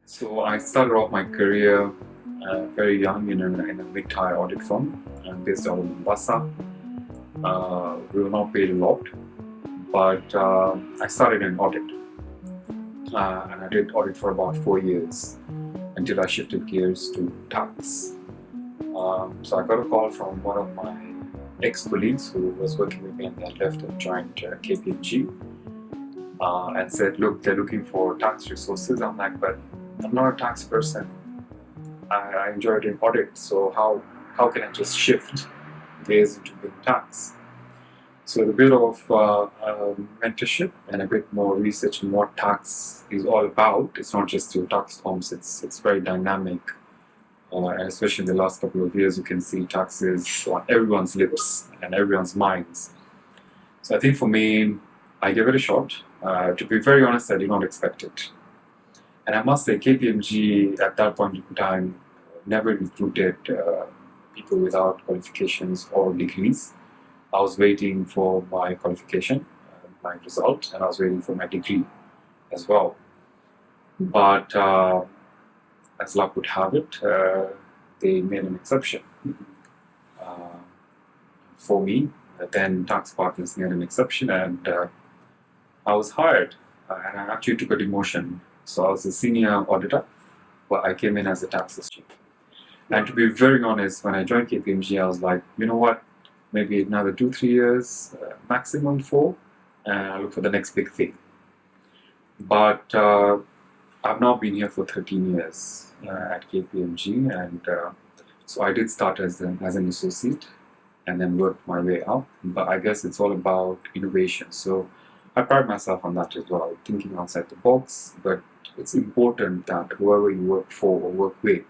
So I started off my career very young in a mid-tier audit firm based out of Mombasa. We were not paid a lot, but I started in audit, and I did audit for about 4 years until I shifted gears to tax. So I got a call from one of my ex-colleagues who was working with me and had left and joined KPMG, and said, "Look, they're looking for tax resources." I'm like, "But I'm not a tax person. I enjoy doing audit, so how can I just shift gears into doing tax?" So a bit of mentorship and a bit more research on what tax is all about. It's not just your tax forms; it's very dynamic, and especially in the last couple of years, you can see taxes on everyone's lips and everyone's minds. So I think for me, I gave it a shot. To be very honest, I did not expect it. And I must say, KPMG at that point in time never recruited people without qualifications or degrees. I was waiting for my qualification, my result, and I was waiting for my degree as well. But as luck would have it, they made an exception uh, for me. Then tax partners made an exception, and I was hired. And I actually took a demotion. So I was a senior auditor, but I came in as a tax assistant. And to be very honest, when I joined KPMG, I was like, you know what, maybe another 2, 3 years, maximum 4, and I look for the next big thing. But I've now been here for 13 years at KPMG, and so I did start as an associate and then worked my way up. But I guess it's all about innovation. So I pride myself on that as well, thinking outside the box. But it's important that whoever you work for or work with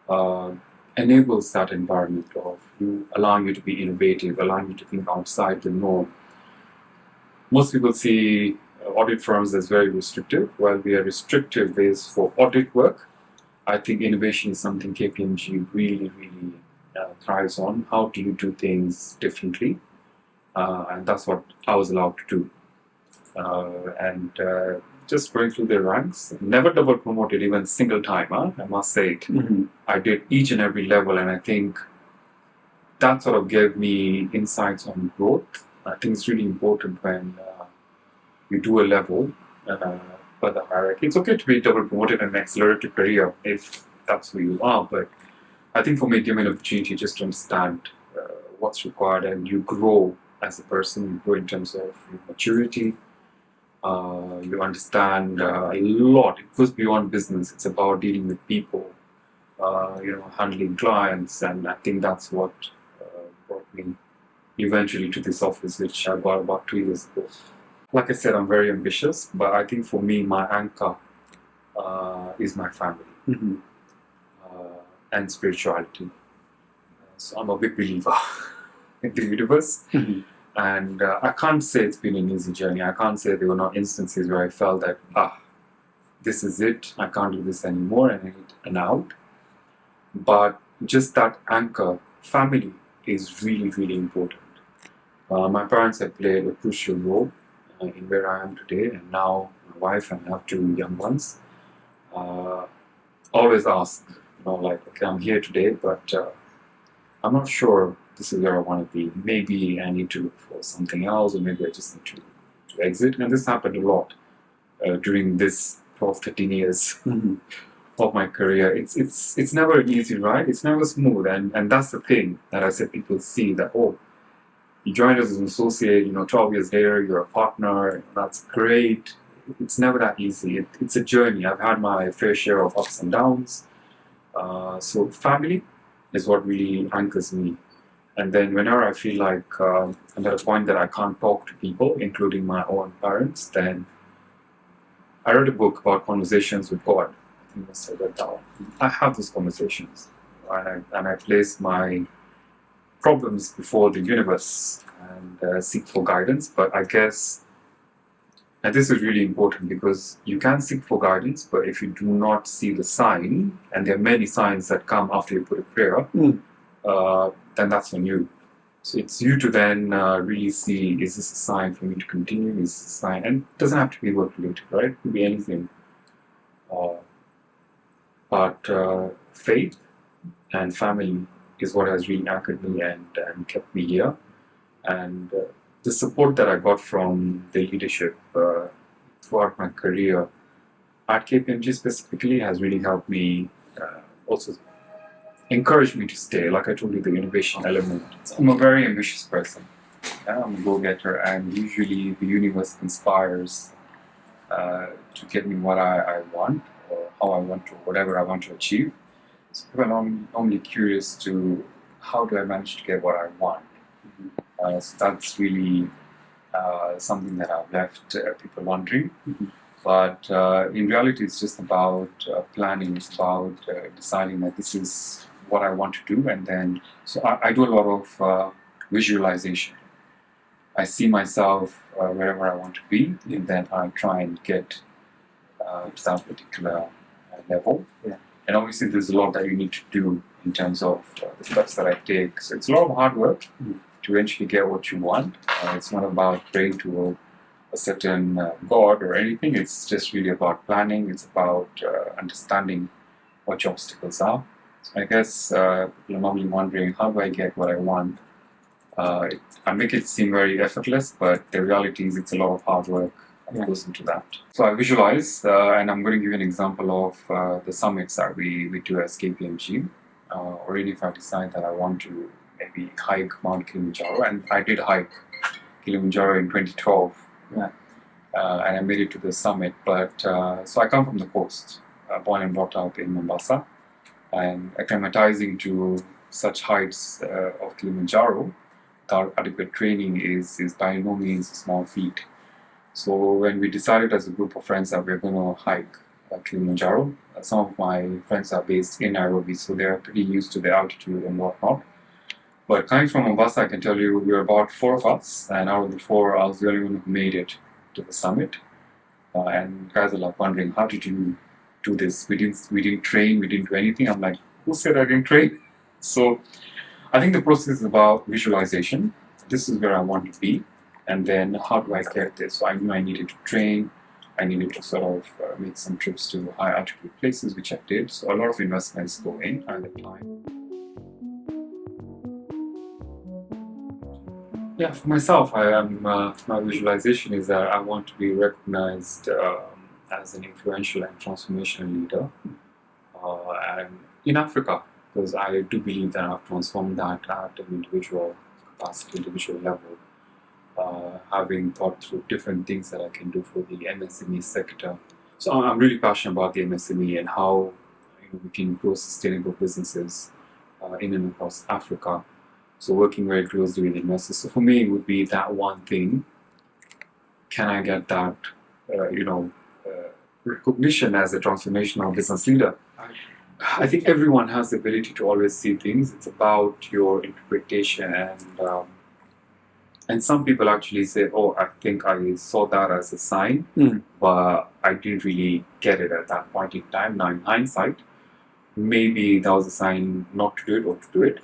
uh, enables that environment of you, allowing you to be innovative, allowing you to think outside the norm. Most people see audit firms as very restrictive. While we are restrictive is for audit work, I think innovation is something KPMG really thrives on. How do you do things differently? And that's what I was allowed to do. And just going through the ranks, never double promoted even single time, I must say it. I did each and every level, and I think that sort of gave me insights on growth. I think it's really important when you do a level for the hierarchy. It's okay to be double promoted and accelerate your career if that's who you are, but I think for me, give me an opportunity just to understand what's required, and you grow as a person, you grow in terms of your maturity. You understand a lot. It goes beyond business. It's about dealing with people, handling clients, and I think that's what brought me eventually to this office, which I got about 2 years ago. Like I said, I'm very ambitious, but I think for me, my anchor is my family and spirituality. So I'm a big believer in the universe. And I can't say it's been an easy journey. I can't say there were not instances where I felt that, this is it, I can't do this anymore and I need an out. But just that anchor, family, is really important. My parents have played a crucial role in where I am today, and now my wife and I have 2 young ones. Always ask, okay, I'm here today, but I'm not sure this is where I want to be. Maybe I need to look for something else, or maybe I just need to exit. And this happened a lot during this 12, 13 years of my career. It's never an easy ride. It's never smooth, and that's the thing that I said people see that, oh, you joined as an associate, 12 years later you're a partner. That's great. It's never that easy. It's a journey. I've had my fair share of ups and downs. So family is what really anchors me. And then whenever I feel like I'm at a point that I can't talk to people, including my own parents, then I read a book about conversations with God. I think I said that down. I have those conversations, and I place my problems before the universe and seek for guidance. But I guess, and this is really important, because you can seek for guidance, but if you do not see the sign, and there are many signs that come after you put a prayer, then that's on you. So it's you to then really see, is this a sign for me to continue? Is this a sign? And it doesn't have to be work related, right? It could be anything. but faith and family is what has really anchored me and kept me here. And the support that I got from the leadership throughout my career at KPMG specifically has really helped me also encouraged me to stay. Like I told you, the innovation element. I'm a very ambitious person. I'm a go-getter, and usually the universe conspires to get me what I want, or how I want to, whatever I want to achieve. So people are normally curious to how do I manage to get what I want. So that's really something that I've left people wondering. But in reality, it's just about planning. It's about deciding that this is what I want to do, and then so I do a lot of visualization. I see myself wherever I want to be, and then I try and get to that particular level. Yeah. And obviously, there's a lot that you need to do in terms of the steps that I take. So it's a lot of hard work to eventually get what you want. It's not about praying to a certain God or anything. It's just really about planning. It's about understanding what your obstacles are. So I guess people are normally wondering, how do I get what I want? I make it seem very effortless, but the reality is it's a lot of hard work that goes into that. So I visualize, and I'm going to give you an example of the summits that we do as KPMG. Or even if I decide that I want to maybe hike Mount Kilimanjaro, and I did hike Kilimanjaro in 2012. And I made it to the summit. But so I come from the coast, born and brought up in Mombasa, and acclimatizing to such heights of Kilimanjaro without adequate training is by no means a small feat. So when we decided as a group of friends that we're going to hike Kilimanjaro, some of my friends are based in Nairobi, so they're pretty used to the altitude and whatnot. But coming from Mombasa, I can tell you we were about 4 of us, and out of the 4, I was the only one who made it to the summit. And guys are like wondering, how did you do this? We didn't train, we didn't do anything. I'm like, who said I didn't train? So I think the process is about visualization. This is where I want to be, and then how do I get there? So I knew I needed to train. I needed to sort of make some trips to high altitude places, which I did. So a lot of investments go in at the time. Yeah, for myself, my visualization is that I want to be recognized as an influential and transformational leader and in Africa, because I do believe that I've transformed that at an individual capacity, individual level, having thought through different things that I can do for the MSME sector. So I'm really passionate about the MSME and how we can grow sustainable businesses in and across Africa. So working very closely with investors. So for me, it would be that one thing. Can I get that, recognition as a transformational business leader? I think everyone has the ability to always see things. It's about your interpretation, and some people actually say, "Oh, I think I saw that as a sign, but I didn't really get it at that point in time." Now, in hindsight, maybe that was a sign not to do it or to do it.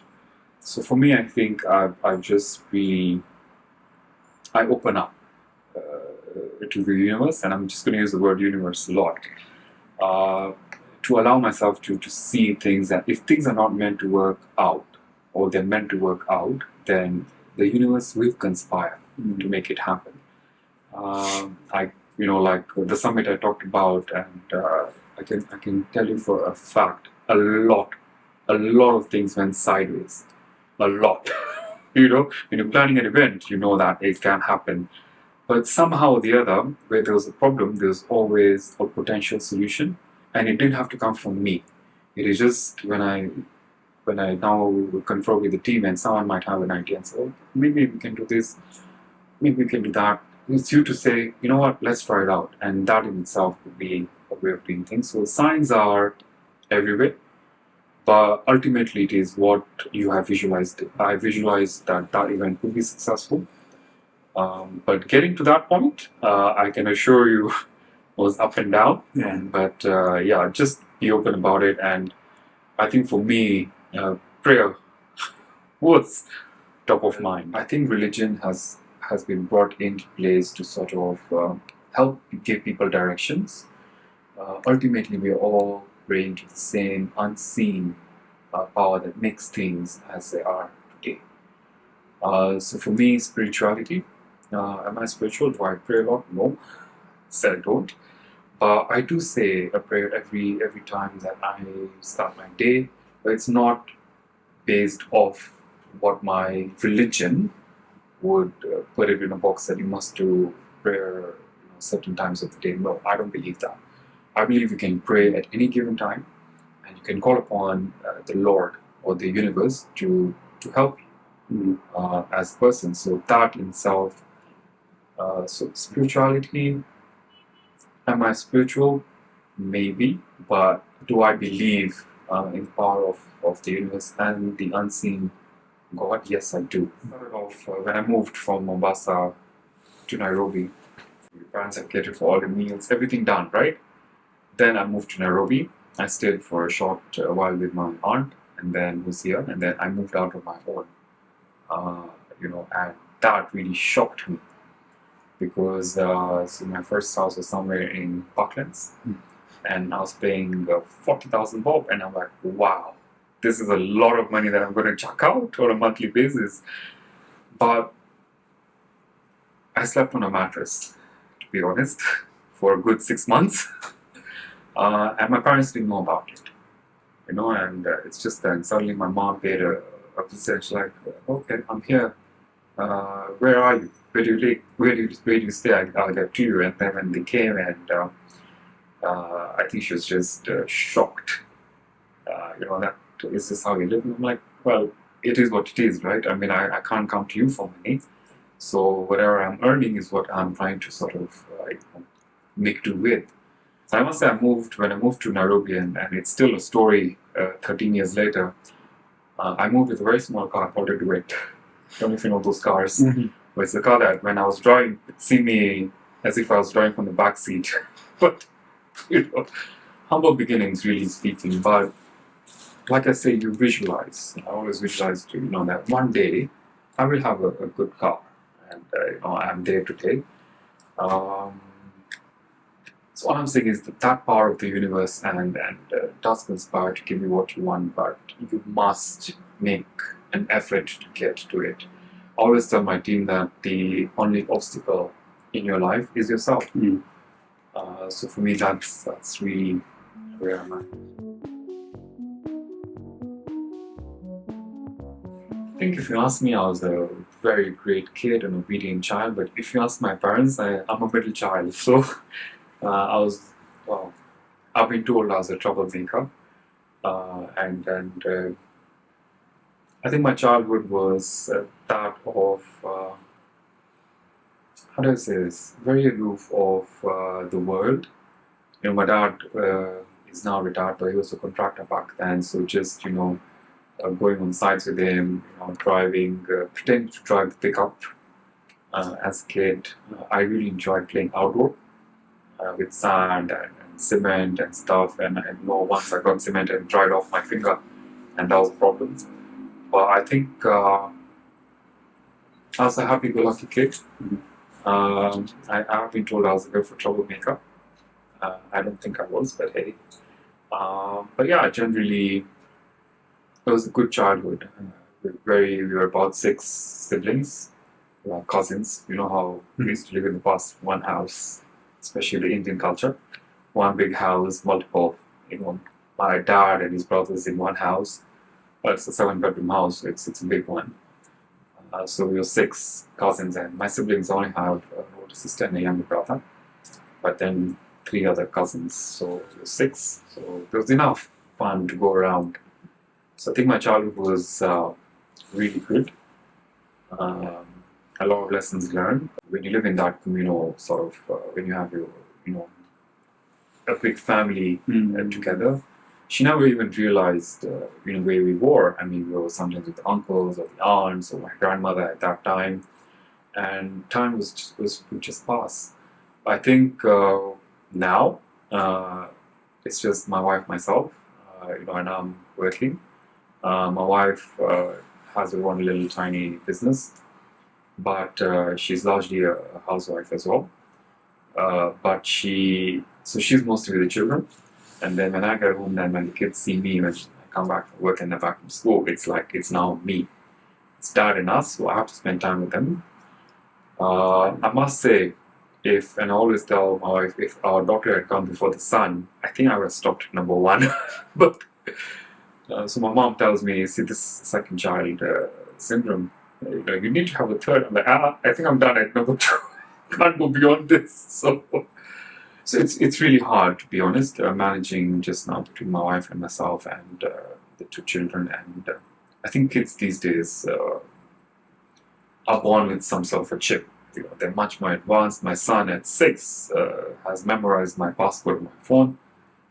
So for me, I think I've just really, I open up to the universe, and I'm just going to use the word universe a lot, to allow myself to see things that if things are not meant to work out, or they're meant to work out, then the universe will conspire to make it happen. Like the summit I talked about, and I can tell you for a fact, a lot of things went sideways. A lot. When you're planning an event, you know that it can happen. But somehow or the other, where there was a problem, there's always a potential solution. And it didn't have to come from me. It is just when I now confer with the team, and someone might have an idea and say, oh, maybe we can do this, maybe we can do that. It's you to say, you know what, let's try it out. And that in itself would be a way of doing things. So signs are everywhere. But ultimately, it is what you have visualized. I visualized that event could be successful. But getting to that point, I can assure you, was up and down. Yeah. But just be open about it. And I think for me, prayer was top of mind. I think religion has been brought into place to sort of help give people directions. Ultimately, we are all praying to the same unseen power that makes things as they are today. So for me, spirituality, am I spiritual? Do I pray a lot? No, said I don't. But I do say a prayer every time that I start my day, but it's not based off what my religion would put it in a box that you must do prayer certain times of the day. No, I don't believe that. I believe you can pray at any given time, and you can call upon the Lord or the universe to help you as a person. So that in itself, so spirituality. Am I spiritual? Maybe, but do I believe in the power of the universe and the unseen God? Yes, I do. Started off when I moved from Mombasa to Nairobi. My parents had catered for all the meals, everything done, right? Then I moved to Nairobi. I stayed for a short while with my aunt, and then was here, and then I moved out on my own. And that really shocked me because so my first house was somewhere in Parklands, and I was paying 40,000 bob, and I'm like, wow, this is a lot of money that I'm going to chuck out on a monthly basis. But I slept on a mattress, to be honest, for a good 6 months, and my parents didn't know about it, and it's just then suddenly my mom paid a visit. She's like, okay, I'm here. Where are you? Where do you live? Where do you stay? I'll get to you. And then when they came, and I think she was just shocked. That is this how you live? And I'm like, well, it is what it is, right? I mean, I can't come to you for money. So whatever I'm earning is what I'm trying to sort of make do with. So I must say, when I moved to Nairobi, and it's still a story 13 years later. I moved with a very small car called a Duet. Don't know if you know those cars. But it's a car that when I was driving, it see me as if I was driving from the back seat. But, humble beginnings, really speaking. But like I say, you visualize. I always visualize that one day I will have a good car, and I'm there today. So what I'm saying is that power of the universe and does conspire to give you what you want, but you must make an effort to get to it. I always tell my team that the only obstacle in your life is yourself. So for me, that's really where I'm at. I think if you ask me, I was a very great kid, an obedient child. But if you ask my parents, I'm a middle child. So I've been told I was a troublemaker, and I think my childhood was that of how do I say this? Very aloof of the world. My dad is now retired, but he was a contractor back then. So just going on sites with him, driving, pretending to drive the pickup as a kid. I really enjoyed playing outdoor with sand and cement and stuff. And I know once I got cement and dried off my finger, and that was a problem. But I think I was a happy-go-lucky kid. I have been told I was a bit of a troublemaker. I don't think I was, but hey. But yeah, generally, it was a good childhood. We were about 6 siblings, cousins. You know how we used to live in the past, one house, especially the Indian culture. One big house, multiple, my dad and his brothers in one house. It's a 7-bedroom house, so it's a big one. So we were 6 cousins, and my siblings only have an older sister and a younger brother, but then 3 other cousins, so we were 6. So there was enough fun to go around. So I think my childhood was really good. A lot of lessons learned. When you live in that communal sort of, when you have your, a big family together, she never even realized, where we were. I mean, we were sometimes with the uncles or the aunts or my grandmother at that time, and time would just pass. I think now it's just my wife, myself, and I'm working. My wife has her own little tiny business, but she's largely a housewife as well. But she's mostly with the children. And then when I get home, then when the kids see me when I come back from work and they're back from school, it's like it's now me. It's dad and us, so I have to spend time with them. I must say, and I always tell my wife, if our daughter had come before the son, I think I would have stopped at number one. But so my mom tells me, see, this second child syndrome, you need to have a third. I'm like, I think I'm done at number two. Can't go beyond this. So it's really hard, to be honest, managing just now between my wife and myself and the two children. And I think kids these days are born with some sort of a chip. They're much more advanced. My son at 6 has memorized my password on my phone,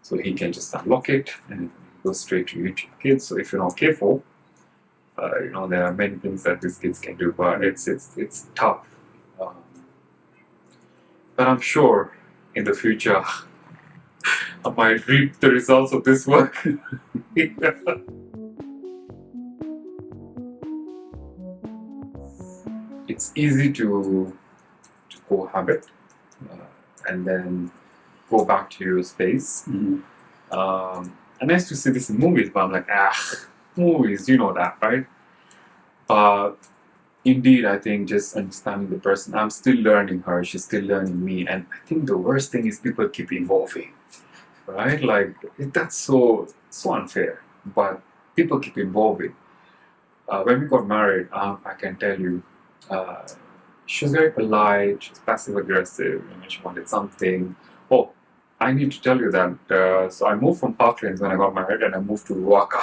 so he can just unlock it and go straight to YouTube Kids. So if you're not careful, there are many things that these kids can do, but it's tough. But I'm sure in the future I might reap the results of this work. It's easy to cohabit and then go back to your space. And I used to see this in movies, but I'm like, movies, you know that, right? But indeed, I think just understanding the person, I'm still learning her, she's still learning me, and I think the worst thing is people keep evolving, right? Like, that's so unfair, but people keep evolving. When we got married, I can tell you, she was very polite, she was passive aggressive, when she wanted something. Oh, I need to tell you that, so I moved from Parklands when I got married, and I moved to Ruaka.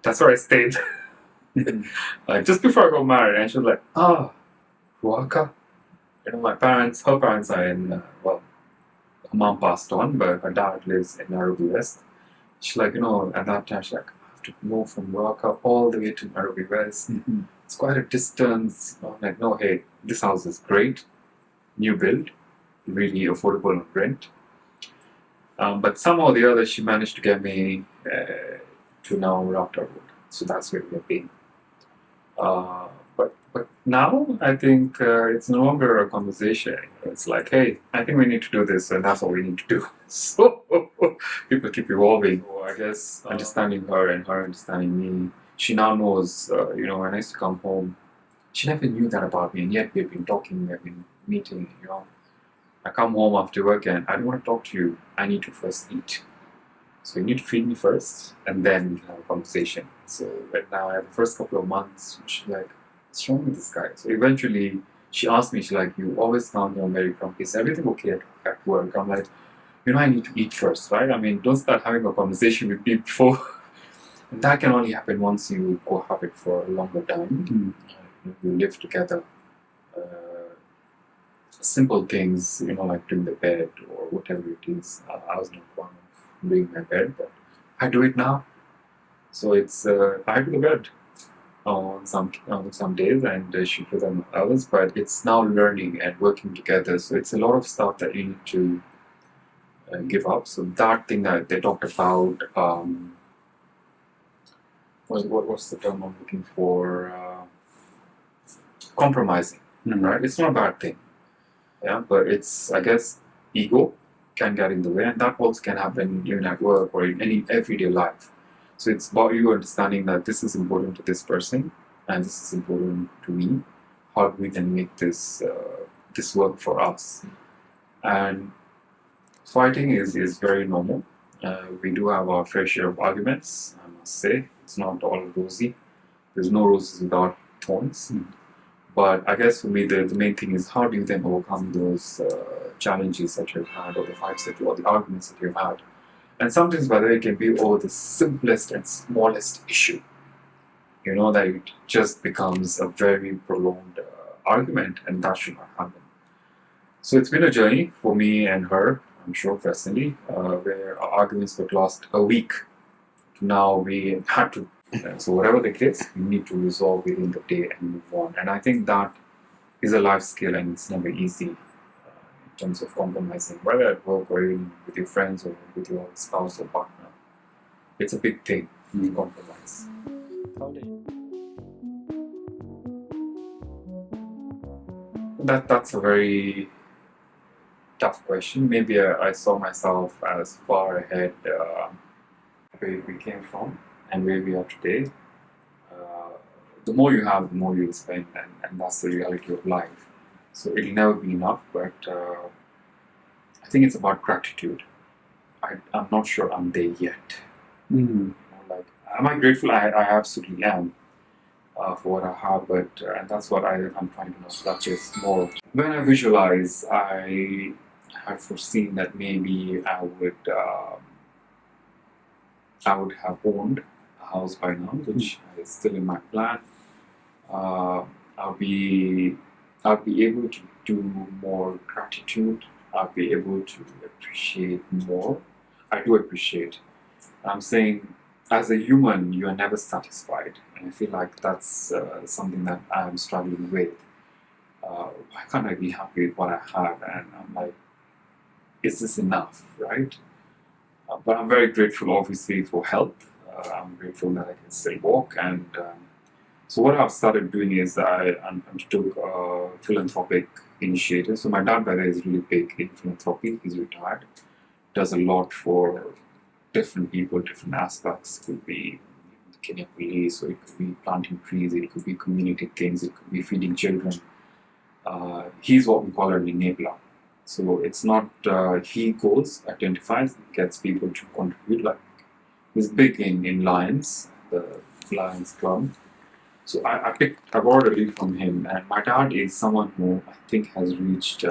That's where I stayed. Just before I got married, and she was like, Ruaka? Her parents are in, her mom passed on, but her dad lives in Nairobi West. She's like, at that time, she's like, I have to move from Ruaka all the way to Nairobi West. It's quite a distance. I'm like, no, hey, this house is great. New build, really affordable on rent. But somehow or the other, she managed to get me to now Raptor Road. So that's where we have been. But now I think it's no longer a conversation. It's like, hey, I think we need to do this, and that's what we need to do. So people keep evolving. Or I guess understanding her and her understanding me. She now knows. When I used to come home, she never knew that about me, and yet we've been talking, we've been meeting. I come home after work and I don't want to talk to you. I need to first eat. So you need to feed me first, and then we can have a conversation. So right now, the first couple of months, she's like, what's wrong with this guy? So eventually, she asked me, she's like, you always sound very grumpy. Is everything okay at work? I'm like, I need to eat first, right? I mean, don't start having a conversation with me before. And that can only happen once you cohabit for a longer time. You live together. Simple things, like doing the bed or whatever it is. I was not one of doing my bed, but I do it now. So it's I do the bed on some days, and she does on others. But it's now learning and working together. So it's a lot of stuff that you need to give up. So that thing that they talked about, what's the term I'm looking for? Compromising, right? It's not a bad thing. Yeah, but it's, I guess, ego can get in the way, and that also can happen even at work or in any everyday life. So it's about you understanding that this is important to this person and this is important to me. How do we then make this work for us? And fighting is very normal. We do have our fair share of arguments, I must say. It's not all rosy. There's no roses without thorns. But I guess for me, the main thing is how do you then overcome those challenges that you've had, or the fights or the arguments that you've had. And sometimes, by the way, it can be over the simplest and smallest issue. That it just becomes a very prolonged argument, and that should not happen. So it's been a journey for me and her, I'm sure personally, where our arguments would last a week. Now we had to. So whatever the case, you need to resolve within the day and move on. And I think that is a life skill, and it's never easy in terms of compromising, whether at work or even with your friends or with your spouse or partner. It's a big thing to compromise. That's a very tough question. Maybe I saw myself as far ahead where we came from and where we are today. Uh, the more you have, the more you'll spend, and that's the reality of life. So it'll never be enough, but I think it's about gratitude. I'm not sure I'm there yet. Like, am I grateful? I absolutely am for what I have, but and that's what I'm trying to know. That's just more. When I visualize, I had foreseen that maybe I would have owned a house by now, which is still in my plan. Uh, I'll be able to do more gratitude. I'll be able to appreciate more. I do appreciate. I'm saying, as a human, you are never satisfied, and I feel like that's something that I'm struggling with. Why can't I be happy with what I have? And I'm like, is this enough, right? But I'm very grateful, obviously, for health. I'm grateful that I can still walk, and so what I've started doing is I undertook a philanthropic initiative. So my dad, by the way, is really big in philanthropy. He's retired, does a lot for different people, different aspects. It could be the Kenya police, or it could be planting trees, it could be community things, it could be feeding children. He's what we call an enabler. So it's not he goes, identifies, gets people to contribute. Like, he's big in Lions, the Lions Club. So I borrowed a lead from him, and my dad is someone who I think has reached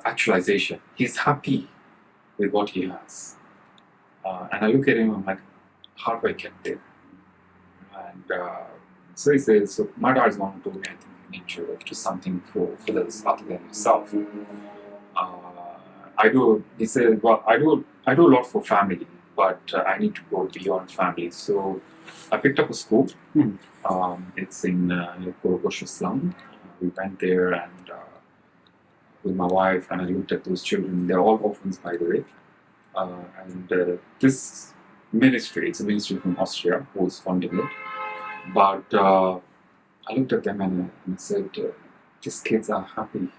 actualization. He's happy with what he has, and I look at him. I'm like, how do I get there? And so he says, so my dad is one who told me, I think you need to do something for others other than yourself. I do. He said, well, I do a lot for family, but I need to go beyond family. So I picked up a school. It's in Korokosho slum. We went there and with my wife, and I looked at those children. They're all orphans, by the way. And this ministry, it's a ministry from Austria who's funding it. But I looked at them and I said, these kids are happy,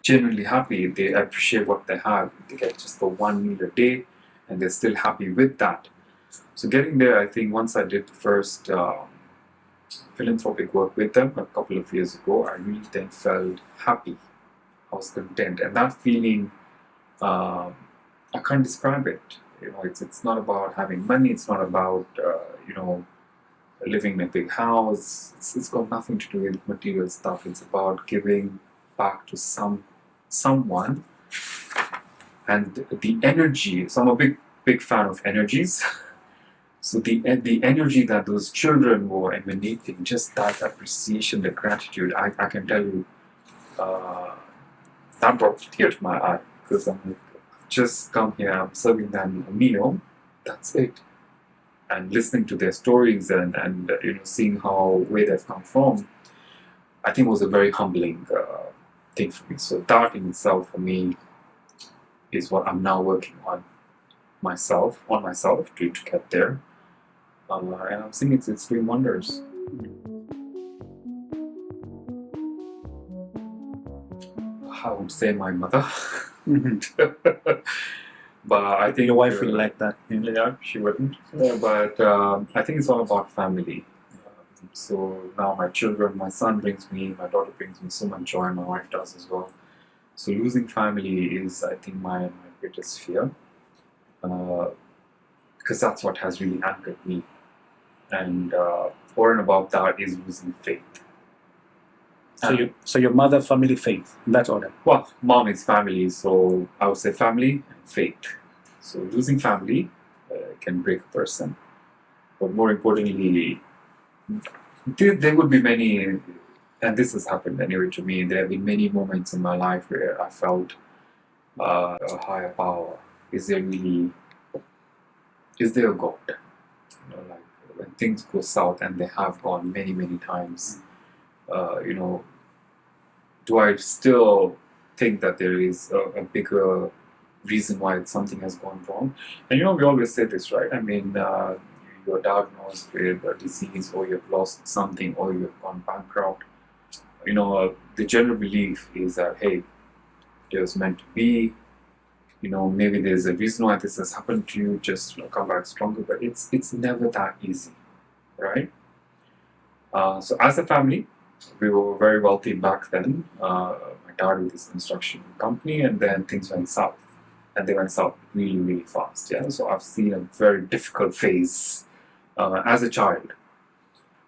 genuinely happy. They appreciate what they have. They get just the 1 meal a day, and they're still happy with that. So getting there, I think once I did the first philanthropic work with them a couple of years ago, I really then felt happy. I was content, and that feeling, I can't describe it. It's not about having money. It's not about living in a big house. It's got nothing to do with material stuff. It's about giving back to someone, and the energy. So I'm a big fan of energies. So the energy that those children were emanating, just that appreciation, the gratitude, I can tell you, that brought a tear to my eye, because I'm like, I've just come here, I'm serving them a meal, that's it. And listening to their stories and seeing where they've come from, I think was a very humbling thing for me. So that in itself for me is what I'm now working on myself to get there. And I'm seeing it's doing wonders. I would say my mother. But I think your wife will like that. Yeah, she wouldn't. But I think it's all about family. So now my children, my son brings me, my daughter brings me so much joy, my wife does as well. So losing family is, I think, my greatest fear. Because that's what has really anchored me. And over and above that is losing faith. So your mother, family, faith, in that order. Well, mom is family, so I would say family and faith. So losing family can break a person. But more importantly, there would be many, and this has happened anyway to me, there have been many moments in my life where I felt a higher power. Is there a God? Like when things go south, and they have gone many, many times, do I still think that there is a bigger reason why something has gone wrong? And we always say this, right? I mean, you're diagnosed with a disease, or you've lost something, or you've gone bankrupt. The general belief is that, hey, it was meant to be. Maybe there's a reason why this has happened to you. Just come back stronger. But it's never that easy, right? So as a family, we were very wealthy back then. My dad with his construction company, and then things went south, and they went south really, really fast. Yeah, so I've seen a very difficult phase as a child,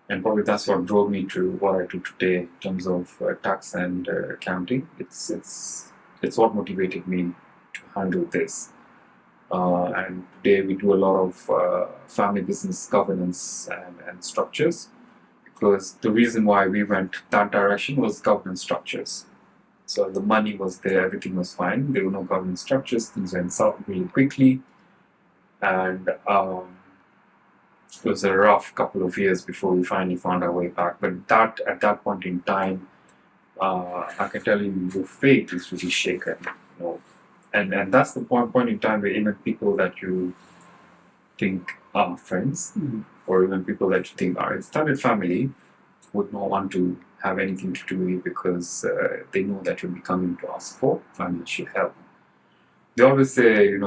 and probably that's what drove me to what I do today in terms of tax and accounting. It's what motivated me to handle this. And today we do a lot of family business governance and structures, because the reason why we went that direction was governance structures. So the money was there, everything was fine. There were no governance structures, things went south really quickly, and it was a rough couple of years before we finally found our way back. But that at that point in time, I can tell you, your faith is really shaken. And that's the point in time where even people that you think are friends, or even people that you think are extended family, would not want to have anything to do with you, because they know that you'll be coming to ask for financial help. They always say,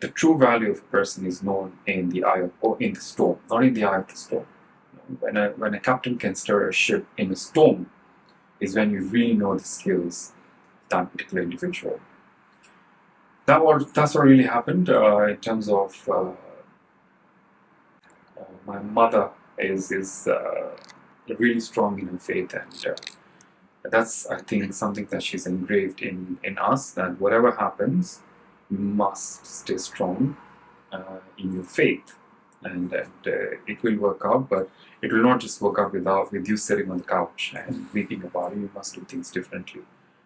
the true value of a person is known in the eye of, or in the storm, not in the eye of the storm. When a captain can steer a ship in a storm, is when you really know the skills of that particular individual. That's what really happened in terms of my mother is really strong in her faith, and that's, I think, something that she's engraved in us, that whatever happens, you must stay strong in your faith, and it will work out. But it will not just work out with you sitting on the couch and weeping about it. You must do things differently.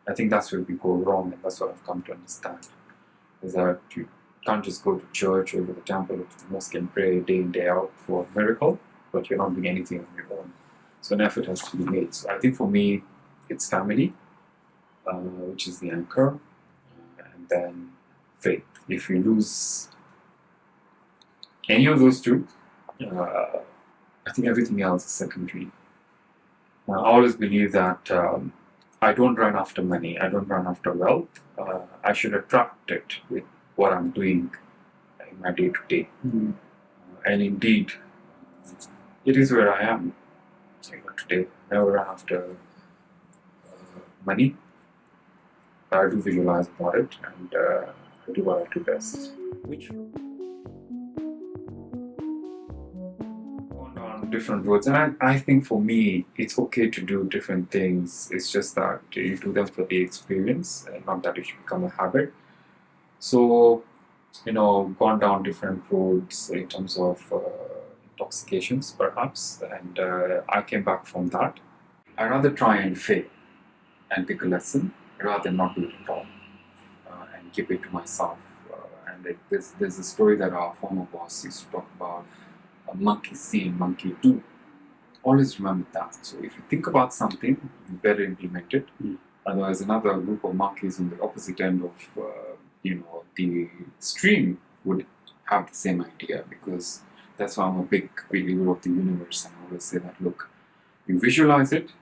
I think that's where we go wrong, and that's what I've come to understand, is that you can't just go to church or to the temple or to the mosque and pray day in, day out for a miracle, but you're not doing anything on your own. So an effort has to be made. So I think for me, it's family, which is the anchor, and then faith. If you lose any of those two, I think everything else is secondary. I always believe that I don't run after money, I don't run after wealth. I should attract it with what I'm doing in my day to day. And indeed, it is where I am today. I never run after money. I do visualize about it, and I do what I do best. Which gone down different roads, and I think for me, it's okay to do different things. It's just that you do them for the experience, and not that it should become a habit. So, gone down different roads in terms of intoxications, perhaps, and I came back from that. I rather try and fail and pick a lesson rather than not do it at all, and keep it to myself. And there's a story that our former boss used to talk about: a monkey see and monkey do. Always remember that. So if you think about something, you better implement it. Otherwise, another group of monkeys on the opposite end of the stream would have the same idea, because that's why I'm a big believer of the universe. And I always say that, look, you visualize it,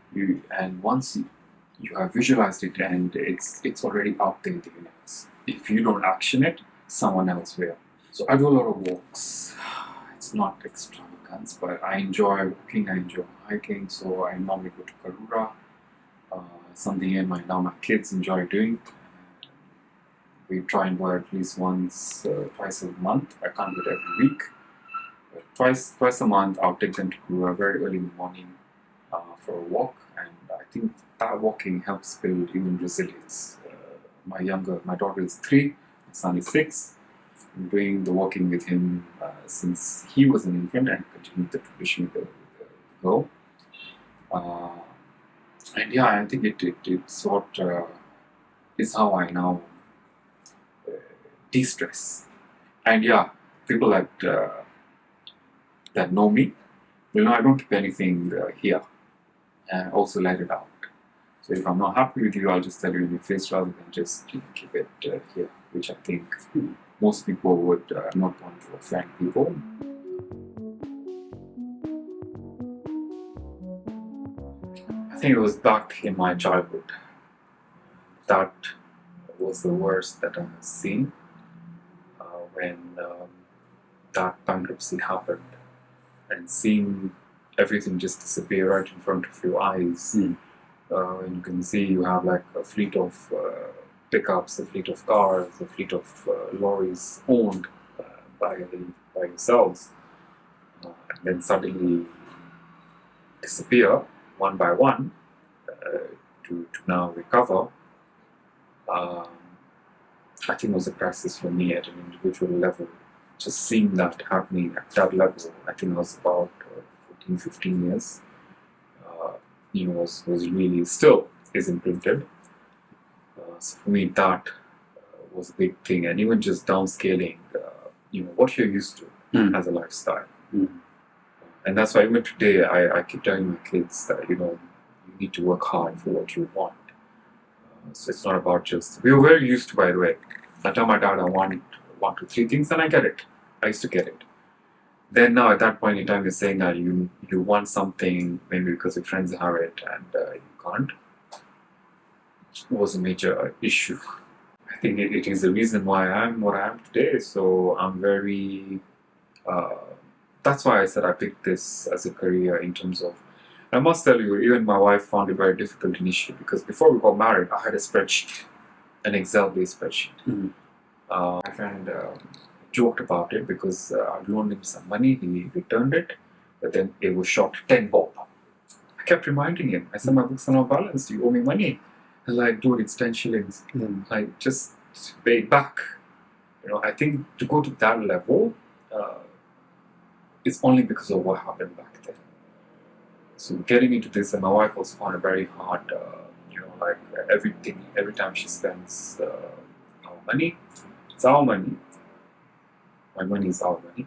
and once you have visualized it, and it's already out there in the universe. If you don't action it, someone else will. So I do a lot of walks. It's not extravagance, but I enjoy walking, I enjoy hiking, so I normally go to Karura. Something now my kids enjoy doing. We try and go at least once, twice a month. I can't do it every week. But twice a month, I'll take them to Karura very early in the morning for a walk, and I think that walking helps build even resilience. My daughter is 3, my son is 6. I'm doing the walking with him since he was an infant, and continued the tradition with the girl. And yeah, I think it's what is how I now de-stress. And yeah, people that know me will know I don't keep anything here, and also let it out. So if I'm not happy with you, I'll just tell you in your face rather than just keep it here, which I think most people would not want to offend people. I think it was back in my childhood that was the worst that I've seen when that bankruptcy happened, and seeing everything just disappear right in front of your eyes. And you can see you have like a fleet of pickups, a fleet of cars, a fleet of lorries owned by yourselves, and then suddenly disappear one by one to now recover. Um, I think it was a crisis for me at an individual level. Just seeing that happening at that level, I think I was about 14, 15 years. Was really still is imprinted. So for me, that was a big thing, and even just downscaling, what you're used to as a lifestyle. And that's why even today, I keep telling my kids that you need to work hard for what you want. So it's not about just. We were very used to, by the way. I tell my dad I want 1, 2, 3 things, and I get it. I used to get it. Then now at that point in time, you're saying that you want something maybe because your friends have it and you can't. It was a major issue. I think it is the reason why I'm what I am today. So I'm very. That's why I said I picked this as a career in terms of. I must tell you, even my wife found it very difficult initially because before we got married, I had a spreadsheet, an Excel-based spreadsheet. My friend joked about it because I'd loaned him some money, he returned it, but then it was short 10 bob. I kept reminding him, I said, my books are not balanced, you owe me money. And like, dude, it's 10 shillings. Like, just pay it back. I think to go to that level, it's only because of what happened back then. So getting into this, and my wife also found it very hard, every time she spends our money, it's our money. My money is our money.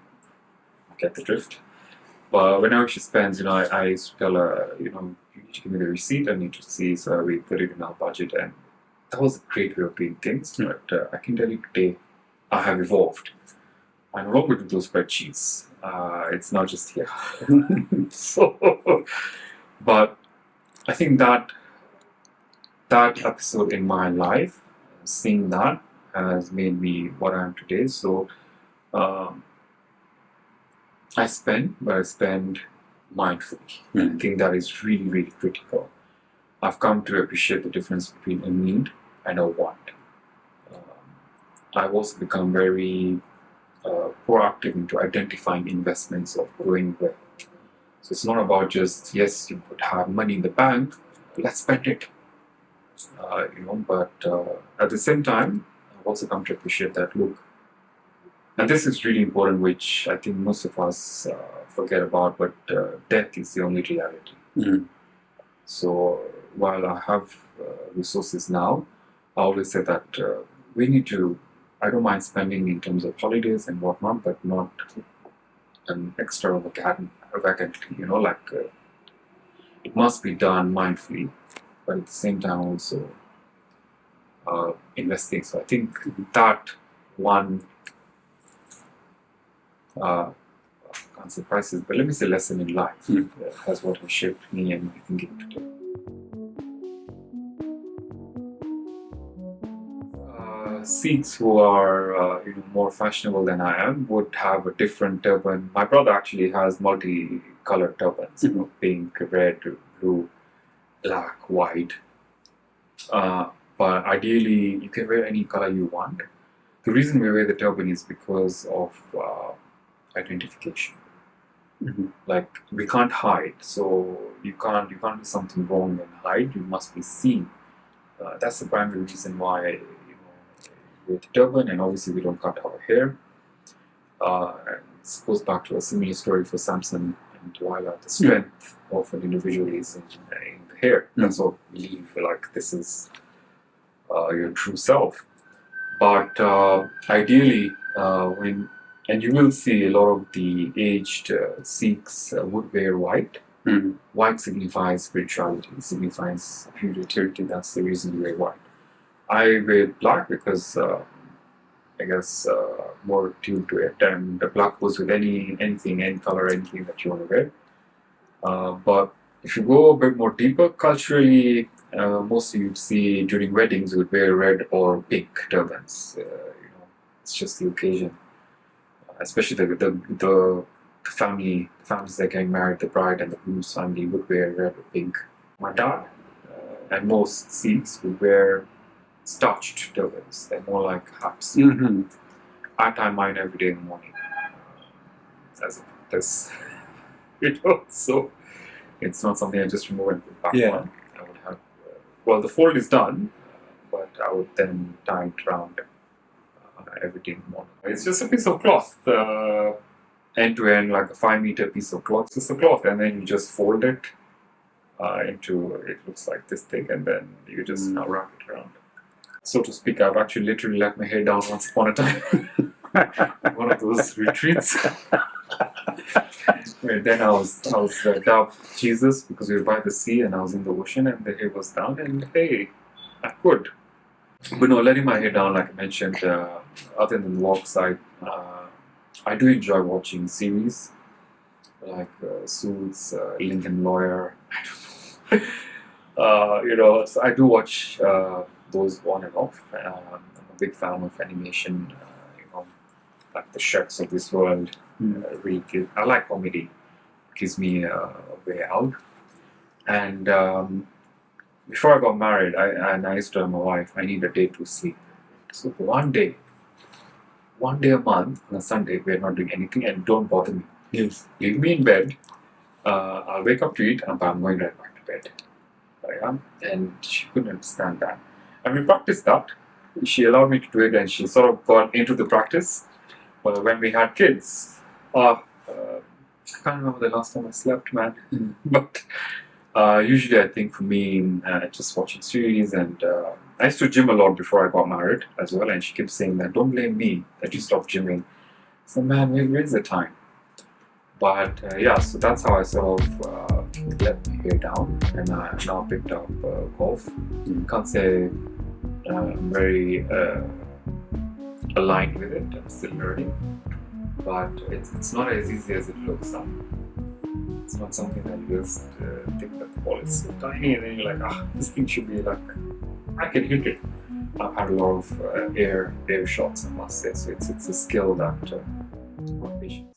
Get the drift. But whenever she spends, I used to tell her, you need to give me the receipt. I need to see, so we put it in our budget, and that was a great way of doing things. But I can tell you today, I have evolved. I no longer do those spreadsheets. It's not just here. But I think that episode in my life, seeing that, has made me what I am today. So I spend, but I spend mindfully. I think that is really, really critical. I've come to appreciate the difference between a need and a want. I've also become very proactive into identifying investments of growing wealth. So it's not about just, yes, you could have money in the bank, let's spend it. But at the same time, I've also come to appreciate that, look, and this is really important, which I think most of us forget about, but death is the only reality. So while I have resources now, I always say that we need to, I don't mind spending in terms of holidays and whatnot, but not an extravagantly, it must be done mindfully, but at the same time also investing. So I think that one, can't say prices, but let me say lesson in life has what has shaped me and my thinking today. Sikhs who are more fashionable than I am would have a different turban. My brother actually has multi-colored turbans, pink, red, blue, black, white. But ideally, you can wear any color you want. The reason we wear the turban is because of identification. Like, we can't hide, so you can't do something wrong and hide. You must be seen. That's the primary reason why we wear the turban, and obviously we don't cut our hair. It goes back to a similar story for Samson and Delilah. The strength of an individual is in the hair. That's what we believe. Like, this is your true self. But ideally, and you will see a lot of the aged Sikhs would wear white. White signifies spirituality, signifies purity. That's the reason we wear white. I wear black because I guess more tuned to it, and the black goes with anything, any color, anything that you want to wear. But If you go a bit more deeper, culturally, mostly you'd see during weddings you would wear red or pink turbans. It's just the occasion. Especially the families that are getting married, the bride and the groom's family would wear red or pink. My dad and most Sikhs would wear starched turbans. They're more like hats. Mm-hmm. I tie mine every day in the morning, as a practice. So it's not something I just remove and put back Yeah. on. I would have, the fold is done, but I would then tie it around every day in the morning. It's just a piece of cloth, end to end, like a 5 meter piece of cloth. It's just a cloth, and then you just fold it into, it looks like this thick, and then you just now wrap it around. So to speak, I've actually literally let my hair down once upon a time. One of those retreats. And then I was dubbed Jesus because we were by the sea and I was in the ocean and the hair was down, and hey, I could. But no, letting my hair down, like I mentioned, other than the walks, I do enjoy watching series like Suits, Lincoln Lawyer. So I do watch those on and off. I'm a big fan of animation, like the Shreks of this world. Really good. I like comedy. It gives me a way out. And before I got married, I used to tell my wife, I need a day to sleep. So for one day a month, on a Sunday, we're not doing anything, and don't bother me. Yes. Leave me in bed. I'll wake up to eat, and I'm going right back to bed. And she couldn't understand that. And we practiced that. She allowed me to do it, and she sort of got into the practice. Well, when we had kids, I can't remember the last time I slept, man. But usually, I think for me, just watching series, and I used to gym a lot before I got married as well. And she kept saying that, don't blame me that you stopped gymming. So, man, where's the time? But so that's how I sort of let my hair down, and I now picked up golf. Can't say I'm very aligned with it. I'm still learning, but it's not as easy as it looks. It's not something that you just think that the ball is so tiny, and then you're like, this thing should be like, I can hit it. I've had a lot of air shots, I must say. So it's a skill that patient.